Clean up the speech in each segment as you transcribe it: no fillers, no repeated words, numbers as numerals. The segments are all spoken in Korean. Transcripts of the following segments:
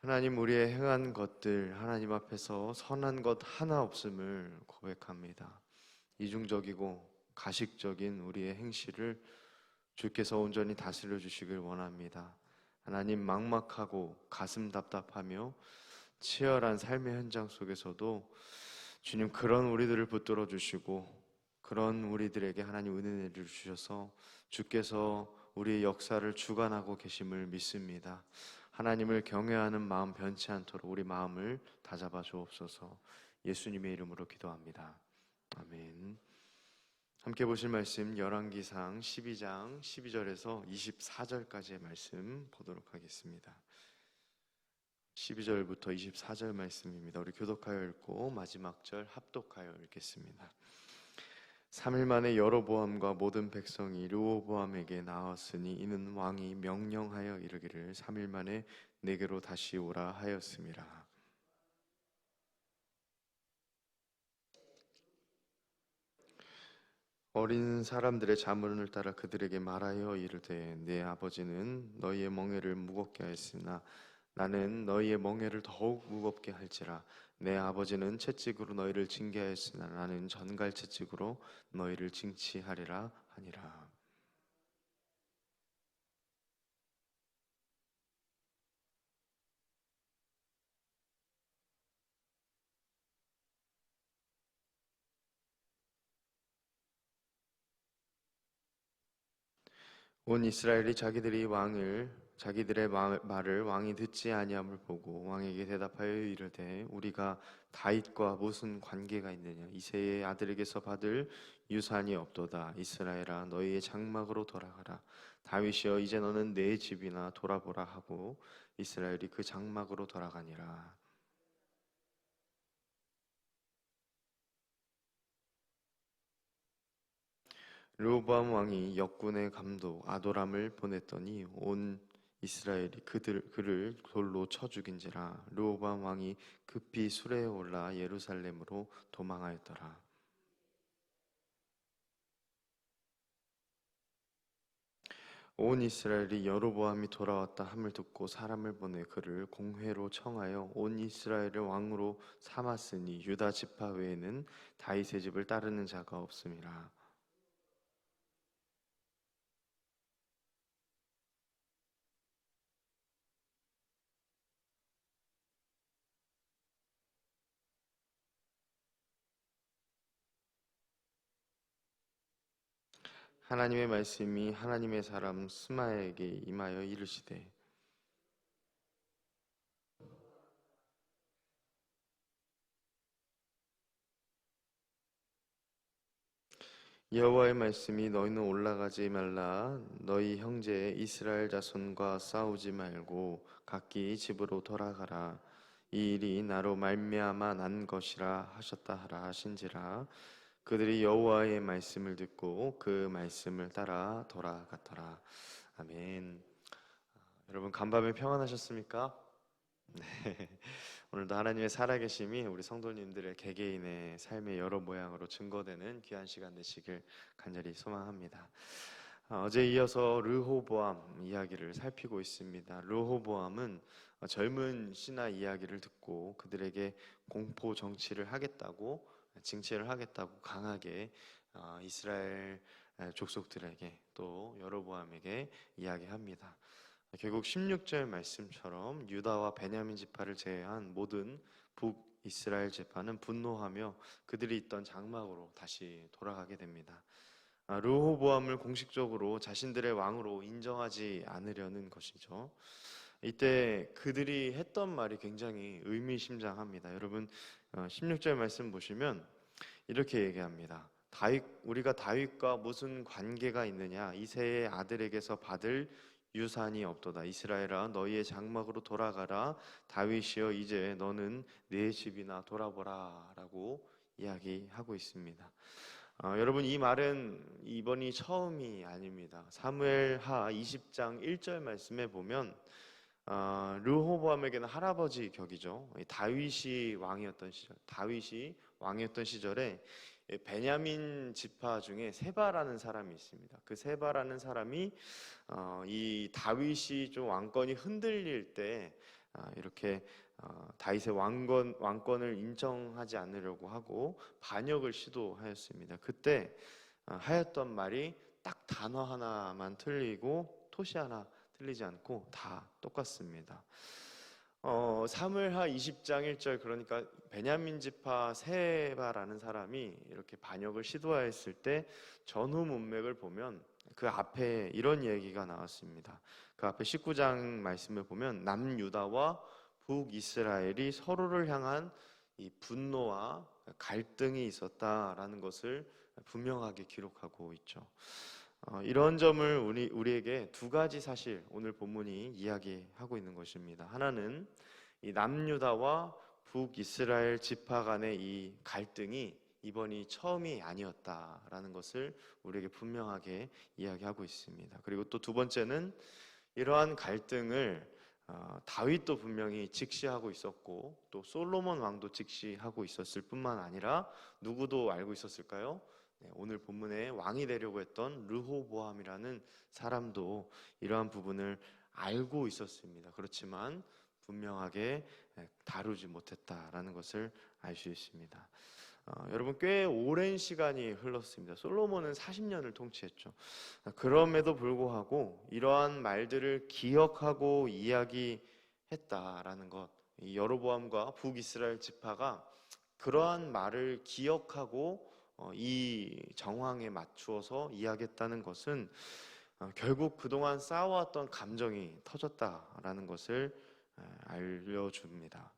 하나님, 우리의 행한 것들 하나님 앞에서 선한 것 하나 없음을 고백합니다. 이중적이고 가식적인 우리의 행실을 주께서 온전히 다스려 주시길 원합니다. 하나님, 막막하고 가슴 답답하며 치열한 삶의 현장 속에서도 주님, 그런 우리들을 붙들어 주시고 그런 우리들에게 하나님 은혜를 주셔서 주께서 우리의 역사를 주관하고 계심을 믿습니다. 하나님을 경외하는 마음 변치 않도록 우리 마음을 다잡아 주옵소서. 예수님의 이름으로 기도합니다. 아멘. 함께 보실 말씀 열왕기상 12장 12절에서 24절까지의 말씀 보도록 하겠습니다. 12절부터 24절 말씀입니다. 우리 교독하여 읽고 마지막 절 합독하여 읽겠습니다. 3일 만에 여로보암과 모든 백성이 르호보암에게 나왔으니 이는 왕이 명령하여 이르기를 3일 만에 내게로 다시 오라 하였음이라. 어린 사람들의 자문을 따라 그들에게 말하여 이르되 내 아버지는 너희의 멍에를 무겁게 하였으나 나는 너희의 멍에를 더욱 무겁게 할지라. 내 아버지는 채찍으로 너희를 징계하였으나 나는 전갈 채찍으로 너희를 징치하리라 하니라. 온 이스라엘이 자기들의 말을 왕이 듣지 아니함을 보고 왕에게 대답하여 이르되 우리가 다윗과 무슨 관계가 있느냐? 이새의 아들에게서 받을 유산이 없도다. 이스라엘아, 너희의 장막으로 돌아가라. 다윗이여, 이제 너는 내 집이나 돌아보라 하고 이스라엘이 그 장막으로 돌아가니라. 르호보암 왕이 역군의 감독 아도람을 보냈더니 온 이스라엘이 그를 돌로 쳐 죽인지라. 르호보암 왕이 급히 수레에 올라 예루살렘으로 도망하였더라. 온 이스라엘이 여로보암이 돌아왔다 함을 듣고 사람을 보내 그를 공회로 청하여 온 이스라엘을 왕으로 삼았으니 유다 지파 외에는 다윗의 집을 따르는 자가 없음이라. 하나님의 말씀이 하나님의 사람 스마야에게 임하여 이르시되 여호와의 말씀이 너희는 올라가지 말라. 너희 형제 이스라엘 자손과 싸우지 말고 각기 집으로 돌아가라. 이 일이 나로 말미암아 난 것이라 하셨다 하라 하신지라. 그들이 여호와의 말씀을 듣고 그 말씀을 따라 돌아갔더라. 아멘. 여러분, 간밤에 평안하셨습니까? 네. 오늘도 하나님의 살아계심이 우리 성도님들의 개개인의 삶의 여러 모양으로 증거되는 귀한 시간 되시길 간절히 소망합니다. 어제 이어서 르호보암 이야기를 살피고 있습니다. 르호보암은 젊은 신하 이야기를 듣고 그들에게 공포 정치를 하겠다고, 징치를 하겠다고 강하게 이스라엘 족속들에게 또 여로보암에게 이야기합니다. 결국 16절 말씀처럼 유다와 베냐민 지파를 제외한 모든 북이스라엘 지파는 분노하며 그들이 있던 장막으로 다시 돌아가게 됩니다. 르호보암을 공식적으로 자신들의 왕으로 인정하지 않으려는 것이죠. 이때 그들이 했던 말이 굉장히 의미심장합니다. 여러분, 16절 말씀 보시면 이렇게 얘기합니다. 우리가 다윗과 무슨 관계가 있느냐? 이새의 아들에게서 받을 유산이 없도다. 이스라엘아, 너희의 장막으로 돌아가라. 다윗이여, 이제 너는 내 집이나 돌아보라 라고 이야기하고 있습니다. 여러분, 이 말은 이번이 처음이 아닙니다. 사무엘하 20장 1절 말씀에 보면 르호보암에게는 할아버지 격이죠. 다윗이 왕이었던 시절에 베냐민 지파 중에 세바라는 사람이 있습니다. 그 세바라는 사람이 이 다윗이 좀 왕권이 흔들릴 때 이렇게 다윗의 왕권을 인정하지 않으려고 하고 반역을 시도하였습니다. 그때 하였던 말이 딱 단어 하나만 틀리고 토시 하나 틀리지 않고 다 똑같습니다. 사무엘하 20장 1절, 그러니까 베냐민 지파 세바라는 사람이 이렇게 반역을 시도하였을 때 전후 문맥을 보면 그 앞에 이런 얘기가 나왔습니다. 그 앞에 19장 말씀을 보면 남유다와 북이스라엘이 서로를 향한 이 분노와 갈등이 있었다라는 것을 분명하게 기록하고 있죠. 이런 점을 우리에게 두 가지 사실 오늘 본문이 이야기하고 있는 것입니다. 하나는 이 남유다와 북이스라엘 지파 간의 이 갈등이 이번이 처음이 아니었다라는 것을 우리에게 분명하게 이야기하고 있습니다. 그리고 또 두 번째는 이러한 갈등을 다윗도 분명히 직시하고 있었고 또 솔로몬 왕도 직시하고 있었을 뿐만 아니라 누구도 알고 있었을까요? 오늘 본문에 왕이 되려고 했던 르호보암이라는 사람도 이러한 부분을 알고 있었습니다. 그렇지만 분명하게 다루지 못했다라는 것을 알 수 있습니다. 여러분, 꽤 오랜 시간이 흘렀습니다. 솔로몬은 40년을 통치했죠. 그럼에도 불구하고 이러한 말들을 기억하고 이야기했다라는 것, 이 여로보암과 북이스라엘 지파가 그러한 말을 기억하고 이 정황에 맞추어서 이야기했다는 것은 결국 그동안 쌓아왔던 감정이 터졌다라는 것을 알려줍니다.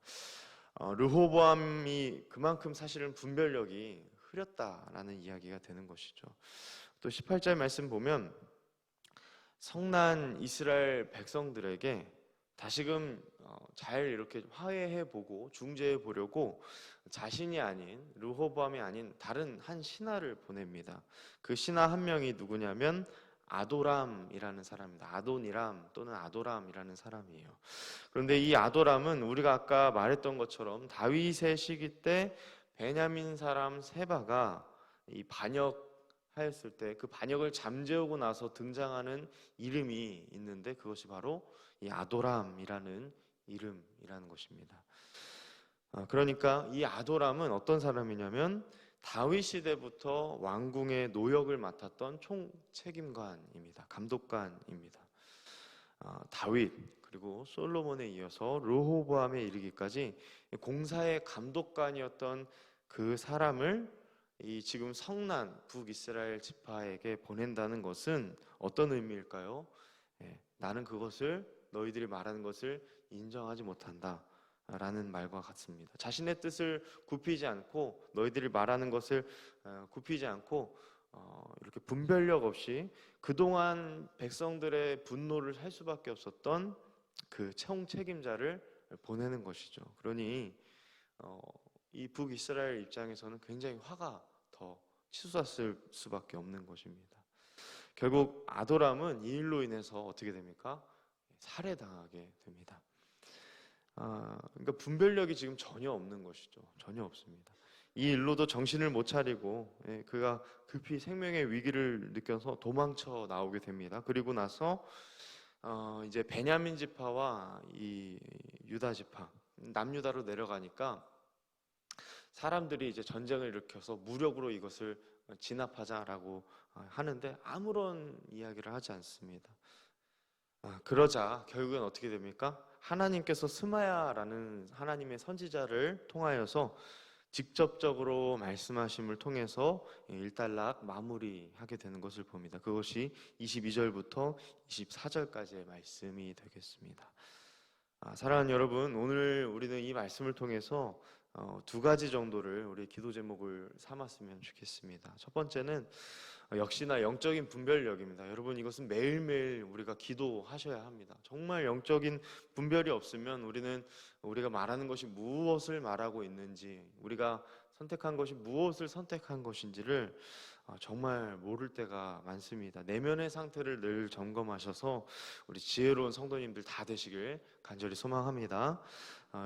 르호보암이 그만큼 사실은 분별력이 흐렸다라는 이야기가 되는 것이죠. 또 18절 말씀 보면 성난 이스라엘 백성들에게 다시금 잘 이렇게 화해해 보고 중재해 보려고 자신이 아닌 르호보암이 아닌 다른 한 신하를 보냅니다. 그 신하 한 명이 누구냐면 아도람이라는 사람입니다. 아도니람 또는 아도람이라는 사람이에요. 그런데 이 아도람은 우리가 아까 말했던 것처럼 다윗의 시기 때 베냐민 사람 세바가 이 반역하였을 때 그 반역을 잠재우고 나서 등장하는 이름이 있는데 그것이 바로 이 아도람이라는 이름이라는 것입니다. 그러니까 이 아도람은 어떤 사람이냐면 다윗 시대부터 왕궁의 노역을 맡았던 총책임관입니다. 감독관입니다. 다윗 그리고 솔로몬에 이어서 르호보암에 이르기까지 공사의 감독관이었던 그 사람을 이 지금 성난 북이스라엘 지파에게 보낸다는 것은 어떤 의미일까요? 나는 그것을 너희들이 말하는 것을 인정하지 못한다 라는 말과 같습니다. 자신의 뜻을 굽히지 않고 너희들이 말하는 것을 굽히지 않고 이렇게 분별력 없이 그동안 백성들의 분노를 살 수밖에 없었던 그 총책임자를 보내는 것이죠. 그러니 이 북이스라엘 입장에서는 굉장히 화가 더 치솟았을 수밖에 없는 것입니다. 결국 아도람은 이 일로 인해서 어떻게 됩니까? 살해당하게 됩니다. 그러니까 분별력이 지금 전혀 없는 것이죠. 전혀 없습니다. 이 일로도 정신을 못 차리고 그가 급히 생명의 위기를 느껴서 도망쳐 나오게 됩니다. 그리고 나서 이제 베냐민 지파와 이 유다 지파 남유다로 내려가니까 사람들이 이제 전쟁을 일으켜서 무력으로 이것을 진압하자라고 하는데 아무런 이야기를 하지 않습니다. 그러자 결국엔 어떻게 됩니까? 하나님께서 스마야라는 하나님의 선지자를 통하여서 직접적으로 말씀하심을 통해서 일단락 마무리하게 되는 것을 봅니다. 그것이 22절부터 24절까지의 말씀이 되겠습니다. 사랑하는 여러분, 오늘 우리는 이 말씀을 통해서 두 가지 정도를 우리 기도 제목을 삼았으면 좋겠습니다. 첫 번째는 역시나 영적인 분별력입니다. 여러분, 이것은 매일매일 우리가 기도하셔야 합니다. 정말 영적인 분별이 없으면 우리가 말하는 것이 무엇을 말하고 있는지, 우리가 선택한 것이 무엇을 선택한 것인지를 정말 모를 때가 많습니다. 내면의 상태를 늘 점검하셔서 우리 지혜로운 성도님들 다 되시길 간절히 소망합니다.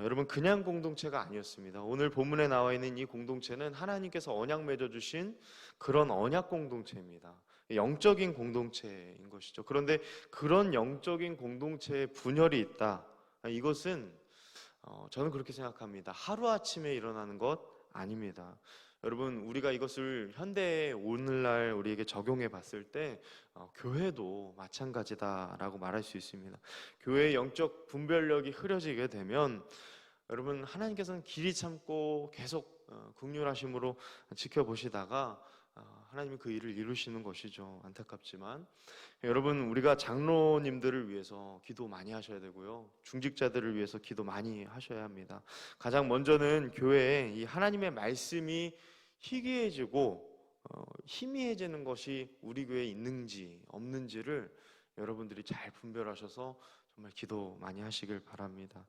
여러분, 그냥 공동체가 아니었습니다. 오늘 본문에 나와 있는 이 공동체는 하나님께서 언약 맺어주신 그런 언약 공동체입니다. 영적인 공동체인 것이죠. 그런데 그런 영적인 공동체에 분열이 있다. 이것은 저는 그렇게 생각합니다. 하루아침에 일어나는 것 아닙니다. 여러분, 우리가 이것을 현대의 오늘날 우리에게 적용해 봤을 때 교회도 마찬가지다라고 말할 수 있습니다. 교회의 영적 분별력이 흐려지게 되면 여러분, 하나님께서는 길이 참고 계속 긍휼하심으로 지켜보시다가 하나님이 그 일을 이루시는 것이죠. 안타깝지만 여러분, 우리가 장로님들을 위해서 기도 많이 하셔야 되고요, 중직자들을 위해서 기도 많이 하셔야 합니다. 가장 먼저는 교회에 이 하나님의 말씀이 희귀해지고 희미해지는 것이 우리 교회에 있는지 없는지를 여러분들이 잘 분별하셔서 정말 기도 많이 하시길 바랍니다.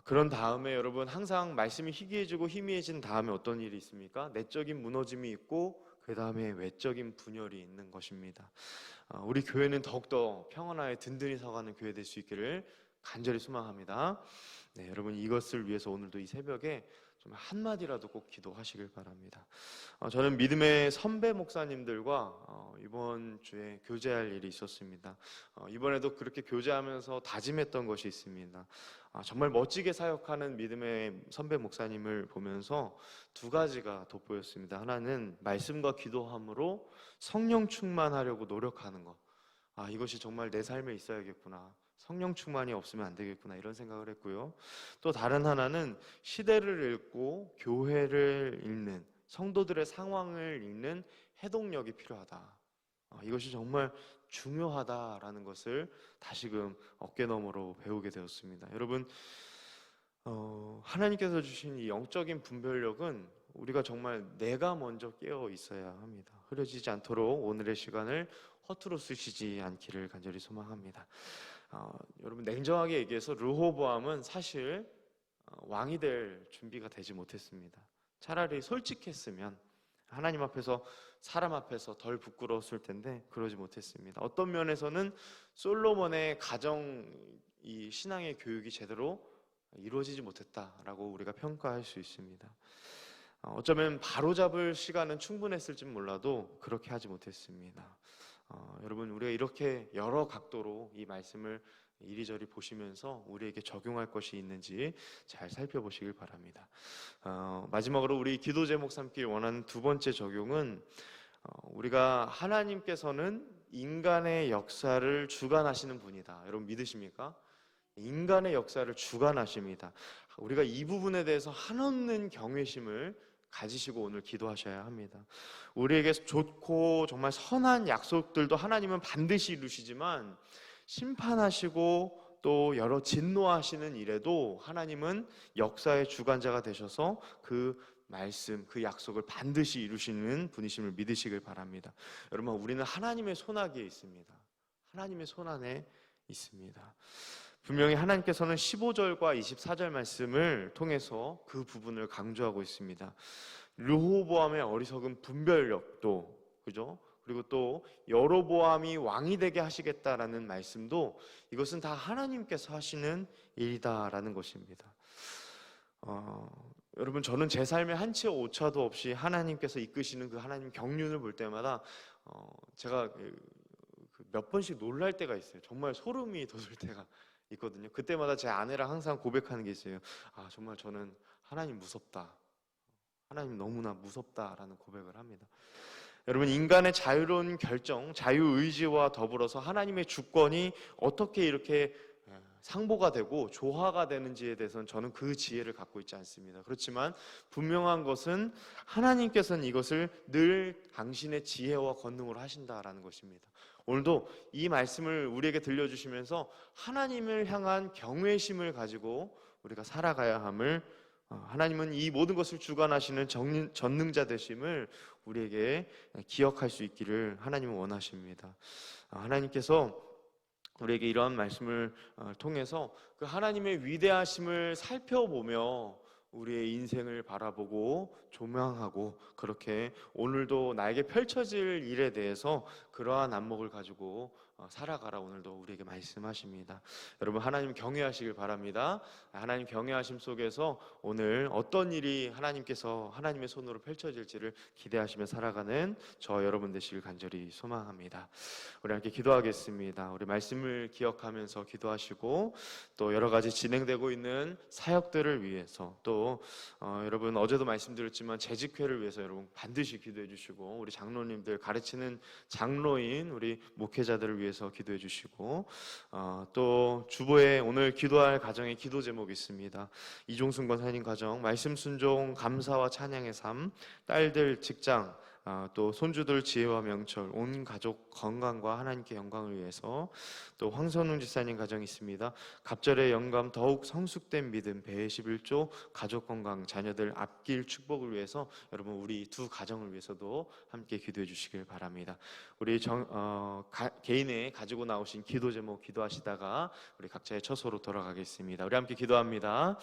그런 다음에 여러분, 항상 말씀이 희귀해지고 희미해진 다음에 어떤 일이 있습니까? 내적인 무너짐이 있고 그 다음에 외적인 분열이 있는 것입니다. 우리 교회는 더욱더 평안하에 든든히 서가는 교회 될 수 있기를 간절히 소망합니다. 네, 여러분, 이것을 위해서 오늘도 이 새벽에 좀 한마디라도 꼭 기도하시길 바랍니다. 저는 믿음의 선배 목사님들과 이번 주에 교제할 일이 있었습니다. 이번에도 그렇게 교제하면서 다짐했던 것이 있습니다. 정말 멋지게 사역하는 믿음의 선배 목사님을 보면서 두 가지가 돋보였습니다. 하나는 말씀과 기도함으로 성령 충만하려고 노력하는 것. 이것이 정말 내 삶에 있어야겠구나, 성령 충만이 없으면 안 되겠구나, 이런 생각을 했고요. 또 다른 하나는 시대를 읽고 교회를 읽는, 성도들의 상황을 읽는 해독력이 필요하다. 이것이 정말 중요하다라는 것을 다시금 어깨너머로 배우게 되었습니다. 여러분, 하나님께서 주신 이 영적인 분별력은 우리가 정말 내가 먼저 깨어 있어야 합니다. 흐려지지 않도록 오늘의 시간을 허투루 쓰시지 않기를 간절히 소망합니다. 여러분, 냉정하게 얘기해서 르호보암은 사실 왕이 될 준비가 되지 못했습니다. 차라리 솔직했으면 하나님 앞에서, 사람 앞에서 덜 부끄러웠을 텐데 그러지 못했습니다. 어떤 면에서는 솔로몬의 가정, 이 신앙의 교육이 제대로 이루어지지 못했다라고 우리가 평가할 수 있습니다. 어쩌면 바로잡을 시간은 충분했을지 몰라도 그렇게 하지 못했습니다. 여러분, 우리가 이렇게 여러 각도로 이 말씀을 이리저리 보시면서 우리에게 적용할 것이 있는지 잘 살펴보시길 바랍니다. 마지막으로 우리 기도 제목 삼길 원하는 두 번째 적용은, 우리가 하나님께서는 인간의 역사를 주관하시는 분이다. 여러분, 믿으십니까? 인간의 역사를 주관하십니다. 우리가 이 부분에 대해서 한없는 경외심을 가지시고 오늘 기도하셔야 합니다. 우리에게 좋고 정말 선한 약속들도 하나님은 반드시 이루시지만, 심판하시고 또 여러 진노하시는 일에도 하나님은 역사의 주관자가 되셔서 그 말씀, 그 약속을 반드시 이루시는 분이심을 믿으시길 바랍니다. 여러분, 우리는 하나님의 손아귀에 있습니다. 하나님의 손안에 있습니다. 분명히 하나님께서는 15절과 24절 말씀을 통해서 그 부분을 강조하고 있습니다. 르호보암의 어리석은 분별력도, 그죠? 그리고 또 여로보암이 왕이 되게 하시겠다라는 말씀도, 이것은 다 하나님께서 하시는 일이다라는 것입니다. 여러분, 저는 제 삶에 한치 오차도 없이 하나님께서 이끄시는 그 하나님 경륜을 볼 때마다 제가 몇 번씩 놀랄 때가 있어요. 정말 소름이 돋을 때가 있거든요. 그때마다 제 아내랑 항상 고백하는 게 있어요. 정말 저는 하나님 무섭다, 하나님 너무나 무섭다라는 고백을 합니다. 여러분, 인간의 자유로운 결정, 자유의지와 더불어서 하나님의 주권이 어떻게 이렇게 상보가 되고 조화가 되는지에 대해서는 저는 그 지혜를 갖고 있지 않습니다. 그렇지만 분명한 것은 하나님께서는 이것을 늘 당신의 지혜와 권능으로 하신다라는 것입니다. 오늘도 이 말씀을 우리에게 들려주시면서 하나님을 향한 경외심을 가지고 우리가 살아가야 함을, 하나님은 이 모든 것을 주관하시는 전능자 되심을 우리에게 기억할 수 있기를 하나님은 원하십니다. 하나님께서 우리에게 이러한 말씀을 통해서 그 하나님의 위대하심을 살펴보며 우리의 인생을 바라보고 조명하고, 그렇게 오늘도 나에게 펼쳐질 일에 대해서 그러한 안목을 가지고 살아가라 오늘도 우리에게 말씀하십니다. 여러분 하나님 경외하시길 바랍니다. 하나님 경외하심 속에서 오늘 어떤 일이 하나님께서 하나님의 손으로 펼쳐질지를 기대하시며 살아가는 저 여러분 되시길 간절히 소망합니다. 우리 함께 기도하겠습니다. 우리 말씀을 기억하면서 기도하시고 또 여러 가지 진행되고 있는 사역들을 위해서 또 여러분 어제도 말씀드렸지만 재직회를 위해서 여러분 반드시 기도해 주시고 우리 장로님들 가르치는 장로인 우리 목회자들을 위해서 기도해 주시고 또 주보에 오늘 기도할 가정의 기도 제목이 있습니다. 이종순 권사님 가정 말씀 순종 감사와 찬양의 삶, 딸들 직장, 또 손주들 지혜와 명철, 온 가족 건강과 하나님께 영광을 위해서 또 황선웅 지사님 가정이 있습니다. 갑절의 영감 더욱 성숙된 믿음 배의 11조 가족 건강 자녀들 앞길 축복을 위해서 여러분 우리 두 가정을 위해서도 함께 기도해 주시길 바랍니다. 우리 개인의 가지고 나오신 기도 제목 기도하시다가 우리 각자의 처소로 돌아가겠습니다. 우리 함께 기도합니다.